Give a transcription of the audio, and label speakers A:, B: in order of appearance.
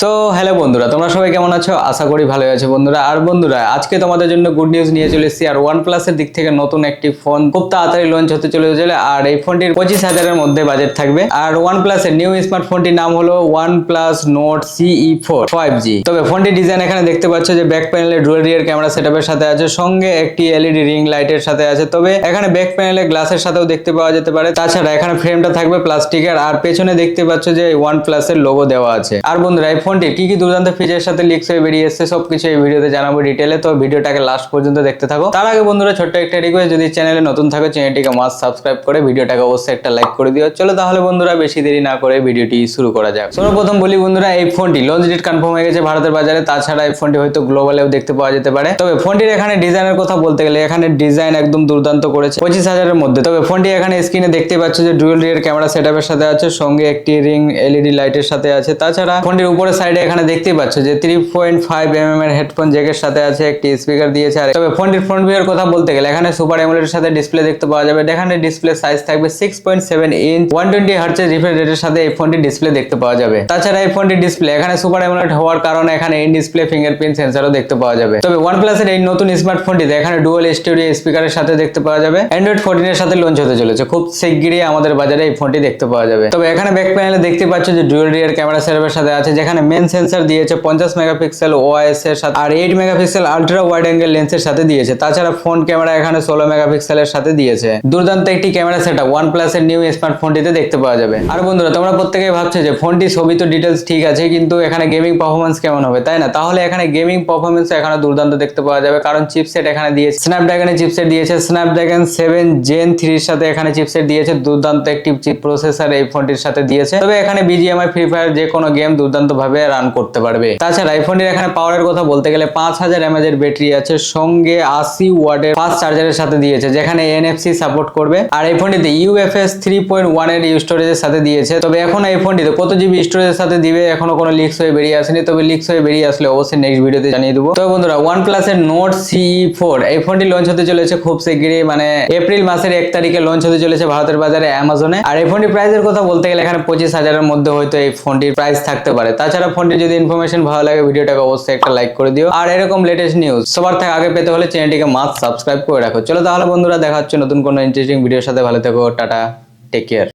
A: So hello বন্ধুরা, তোমরা সবাই কেমন আছো? আশা করি ভালো আছো বন্ধুরা। আর বন্ধুরা, আজকে তোমাদের জন্য গুড নিউজ নিয়ে চলে এসেছি। আর OnePlus এর দিক থেকে নতুন একটি ফোন খুব তাড়াতাড়ি লঞ্চ হতে চলেছে। আর এই ফোনটির 25,000-এর মধ্যে বাজেট থাকবে। আর OnePlus এর নিউ স্মার্টফোনটির নাম হলো OnePlus Nord CE4 5G। তবে ফোনটির ডিজাইন এখানে দেখতে পাচ্ছ যে ব্যাক প্যানেলে ডুয়াল রিয়ার ক্যামেরা সেটআপের সাথে আছে, সঙ্গে একটি এলইডি রিং লাইটের সাথে আছে। তবে এখানে ব্যাক প্যানেলে গ্লাসের সাথেও দেখতে পাওয়া যেতে পারে। তাছাড়া এখানে ফ্রেমটা থাকবে প্লাস্টিকের, আর পেছনে দেখতে পাচ্ছ যে OnePlus এর লোগো দেওয়া আছে। আর বন্ধুরা, এই ফোনটির কি দুর্দান্ত ফিচারের সাথে লিক্স হয়ে বেরিয়ে এসেছে সবকিছু এই ভিডিওতে জানাবো ডিটেলে। তো ভিডিওটাকে লাস্ট পর্যন্ত দেখতে থাকো। তার আগে বন্ধুরা, ছোট্ট একটা রিকোয়েস্ট, যদি চ্যানেলে নতুন থাকো চ্যানেলটিকে মাস্ট সাবস্ক্রাইব করে ভিডিওটাকে অবশ্যই একটা লাইক করে দিও। চলো তাহলে বন্ধুরা, বেশি দেরি না করে ভিডিওটি শুরু করা যাক। সর্বপ্রথম বলি বন্ধুরা, এই ফোনটি লঞ্চ ডেট কনফার্ম হয়ে গেছে ভারতের বাজারে। তাছাড়া এই ফোনটি হয়তো গ্লোবালেও দেখতে পাওয়া যেতে পারে। তবে ফোনটির এখানে ডিজাইনের কথা বলতে গেলে এখানে ডিজাইন একদম দুর্দান্ত করেছে 25,000-এর মধ্যে। তবে ফোনটি এখানে স্ক্রিনে দেখতে পাচ্ছ যে ডুয়াল রিয়ার ক্যামেরা সেটআপের সাথে আছে, সঙ্গে একটি রিং এলইডি লাইটের সাথে আছে। তাছাড়া ফোনটির উপরের সাইডে এখানে দেখতে পাচ্ছ যে 3.5mm এর হেডফোন জ্যাকের সাথে আছে, একটি স্পিকার দিয়েছে। আর তবে ফোনটির ফ্রন্ট ভিউয়ের কথা বলতে গেলে এখানে সুপার অ্যামোলেড এর সাথে ডিসপ্লে দেখতে পাওয়া যাবে। এখানে ডিসপ্লে সাইজ থাকবে 6.7 ইঞ্চ 120 হার্টজের রিফ্রেশ রেটের সাথে এই ফোনটি ডিসপ্লে দেখতে পাওয়া যাবে। তাছাড়া এই ফোনটির ডিসপ্লে এখানে সুপার অ্যামোলেড হওয়ার কারণে এখানে ইন ডিসপ্লে ফিঙ্গারপ্রিন্ট সেন্সরও দেখতে পাওয়া যাবে। তবে OnePlus এর এই নতুন স্মার্টফোনটিতে এখানে ডুয়াল স্টেরিও স্পিকারের সাথে দেখতে পাওয়া যাবে। Android 14 এর সাথে লঞ্চ হতে চলেছে, খুব শিগগিরই আমাদের বাজারে এই ফোনটি দেখতে পাওয়া যাবে। তবে এখানে ব্যাক প্যানেলে দেখতে পাচ্ছ যে ডুয়াল রিয়ার ক্যামেরা সেটআপের সাথে আছে, যেখানে মেন সেন্সর দিয়েছে 50 মেগাপিক্সেল OIS এর সাথে, আর 8 মেগাপিক্সেল আলট্রা ওয়াইড অ্যাঙ্গেল লেন্সের সাথে দিয়েছে। তাছাড়া ফ্রন্ট ক্যামেরা এখানে 16 মেগাপিক্সেলের সাথে দিয়েছে। দুর্দান্ত একটি ক্যামেরা সেটআপ OnePlus এর নিউ স্মার্টফোনটিতে দেখতে পাওয়া যাবে। আর বন্ধুরা, তোমরা প্রত্যেকেই ভাবছো যে ফোনটি ছবি তো ডিটেইলস ঠিক আছে, কিন্তু এখানে গেমিং পারফরম্যান্স কেমন হবে, তাই না? তাহলে এখানে গেমিং পারফরম্যান্স এখানে দুর্দান্ত দেখতে পাওয়া যাবে, কারণ চিপসেট এখানে দিয়েছে স্ন্যাপড্রাগনের চিপসেট দিয়েছে। স্ন্যাপড্রাগন 7 Gen 3 এর সাথে এখানে চিপসেট দিয়েছে। দুর্দান্ত একটি চিপ প্রসেসর এই ফোনটির সাথে দিয়েছে। তবে এখানে BGMI ফ্রি ফায়ার যে কোনো গেম দুর্দান্ত ভাবে রান করতে পারবে। তাছাড়া এই ফোনটির এখানে পাওয়ারের কথা বলতে গেলে 5000 mAh এর ব্যাটারি আছে, সঙ্গে 80 ওয়াটের ফাস্ট চার্জারের সাথে দিয়েছে, যেখানে NFC সাপোর্ট করবে। আর এই ফোনটিতে UFS 3.1 এর স্টোরেজের সাথে দিয়েছে। তবে এখন এই ফোনটিতে কত জিবি স্টোরেজের সাথে দিবে এখনো কোনো লিক্স হয়ে বেরিয়ে আসেনি। তবে লিক্স হয়ে বেরিয়ে আসলে অবশ্যই নেক্সট ভিডিওতে জানিয়ে দেবো। তবে বন্ধুরা, OnePlus এর Nord CE4 এই ফোনটি লঞ্চ হতে চলেছে খুব শিগগিরই, মানে এপ্রিল মাসের 1 তারিখে লঞ্চ হতে চলেছে ভারতের বাজারে অ্যামাজনে। আর এই ফোনটির প্রাইসের কথা বলতে গেলে এখানে 25,000-এর মধ্যে হয়তো এই ফোনটির প্রাইস থাকতে পারে। তাছাড়া ফোনটির যদি ইনফরমেশন ভালো লাগে ভিডিওটাকে অবশ্যই একটা লাইক করে দিও। আর এরকম লেটেস্ট নিউজ সবার থেকে আগে পেতে হলে চ্যানেলটিকে মাস্ট সাবস্ক্রাইব করে রাখো। চলো তাহলে বন্ধুরা, দেখা হচ্ছে নতুন কোনো ইন্টারেস্টিং ভিডিওর সাথে। ভালো থেকো, টাটা, টেক কেয়ার।